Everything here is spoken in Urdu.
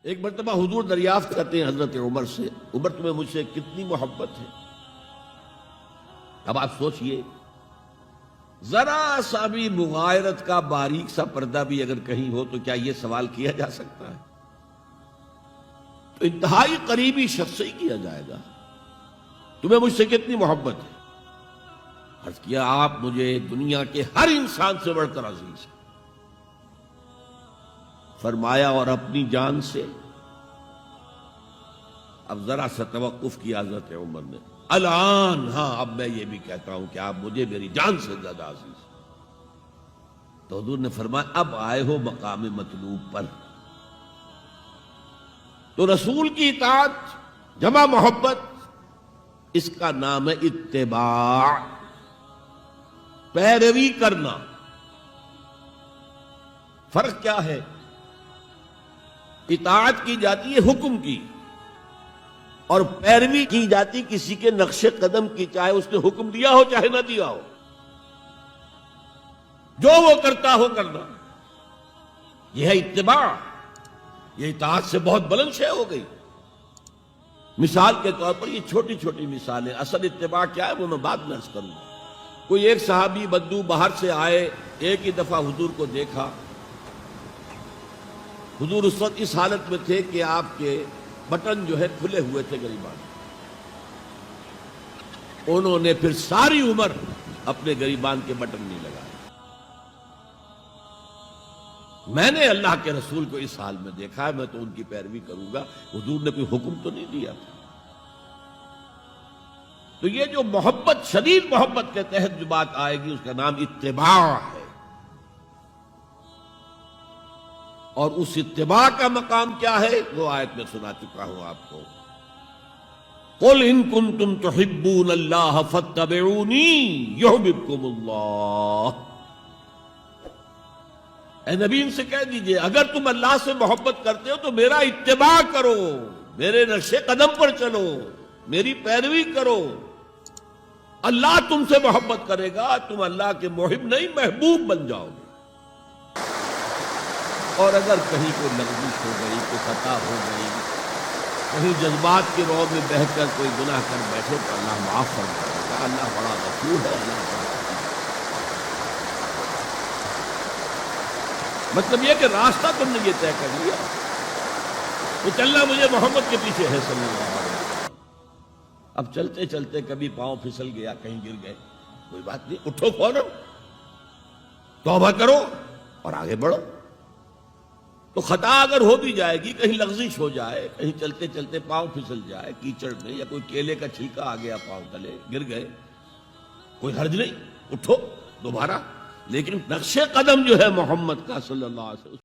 ایک مرتبہ حضور دریافت کرتے ہیں حضرت عمر سے، عمر تمہیں مجھ سے کتنی محبت ہے؟ اب آپ سوچئے، ذرا سا بھی مغایرت کا باریک سا پردہ بھی اگر کہیں ہو تو کیا یہ سوال کیا جا سکتا ہے؟ تو انتہائی قریبی شخص سے ہی کیا جائے گا، تمہیں مجھ سے کتنی محبت ہے؟ عرض کیا آپ مجھے دنیا کے ہر انسان سے بڑھ کر عزیز ہیں۔ فرمایا اور اپنی جان سے؟ اب ذرا سا توقف کیا حضرت عمر نے، الان ہاں اب میں یہ بھی کہتا ہوں کہ آپ مجھے میری جان سے زیادہ عزیز ہیں۔ تو حضور نے فرمایا اب آئے ہو مقام مطلوب پر، تو رسول کی اطاعت جمع محبت، اس کا نام ہے اتباع، پیروی کرنا۔ فرق کیا ہے؟ اطاعت کی جاتی ہے حکم کی، اور پیروی کی جاتی کسی کے نقش قدم کی، چاہے اس نے حکم دیا ہو چاہے نہ دیا ہو، جو وہ کرتا ہو کرنا، یہ ہے اتباع۔ یہ اطاعت سے بہت بلند شے ہو گئی۔ مثال کے طور پر یہ چھوٹی چھوٹی مثالیں، اصل اتباع کیا ہے وہ میں بعد میں عرض کروں گا۔ کوئی ایک صحابی بدو باہر سے آئے، ایک ہی دفعہ حضور کو دیکھا، حضور اس وقت اس حالت میں تھے کہ آپ کے بٹن جو ہے کھلے ہوئے تھے گریبان، انہوں نے پھر ساری عمر اپنے گریبان کے بٹن نہیں لگائے۔ میں نے اللہ کے رسول کو اس حال میں دیکھا ہے، میں تو ان کی پیروی کروں گا، حضور نے کوئی حکم تو نہیں دیا تھا۔ تو یہ جو محبت، شدید محبت کے تحت جو بات آئے گی، اس کا نام اتباع ہے۔ اور اس اتباع کا مقام کیا ہے وہ آیت میں سنا چکا ہوں آپ کو، قُلْ إِن كُنتُمْ تُحِبُّونَ اللَّهَ فَاتَّبِعُونِي يُحْبِبْكُمُ اللَّهُ۔ اے نبی ان سے کہہ دیجئے اگر تم اللہ سے محبت کرتے ہو تو میرا اتباع کرو، میرے نقش قدم پر چلو، میری پیروی کرو، اللہ تم سے محبت کرے گا، تم اللہ کے محب نہیں محبوب بن جاؤ گے۔ اور اگر کہیں کوئی لغزش ہو گئی، کوئی خطا ہو گئی، کہیں جذبات کی رو میں بہہ کر کوئی گناہ کر بیٹھے تو اللہ معاف فرمائے گا، اللہ بڑا غفور ہے، اللہ بڑا۔ مطلب یہ کہ راستہ تم نے یہ طے کر لیا تو چلنا مجھے محمد کے پیچھے ہے صلی اللہ علیہ وسلم۔ اب چلتے چلتے کبھی پاؤں پھسل گیا، کہیں گر گئے، کوئی بات نہیں، اٹھو فوراً، توبہ کرو اور آگے بڑھو۔ تو خطا اگر ہو بھی جائے گی، کہیں لغزش ہو جائے، کہیں چلتے چلتے پاؤں پھسل جائے کیچڑ میں، یا کوئی کیلے کا چھلکا آ گیا پاؤں تلے، گر گئے، کوئی حرج نہیں، اٹھو دوبارہ۔ لیکن نقش قدم جو ہے محمد کا صلی اللہ علیہ وسلم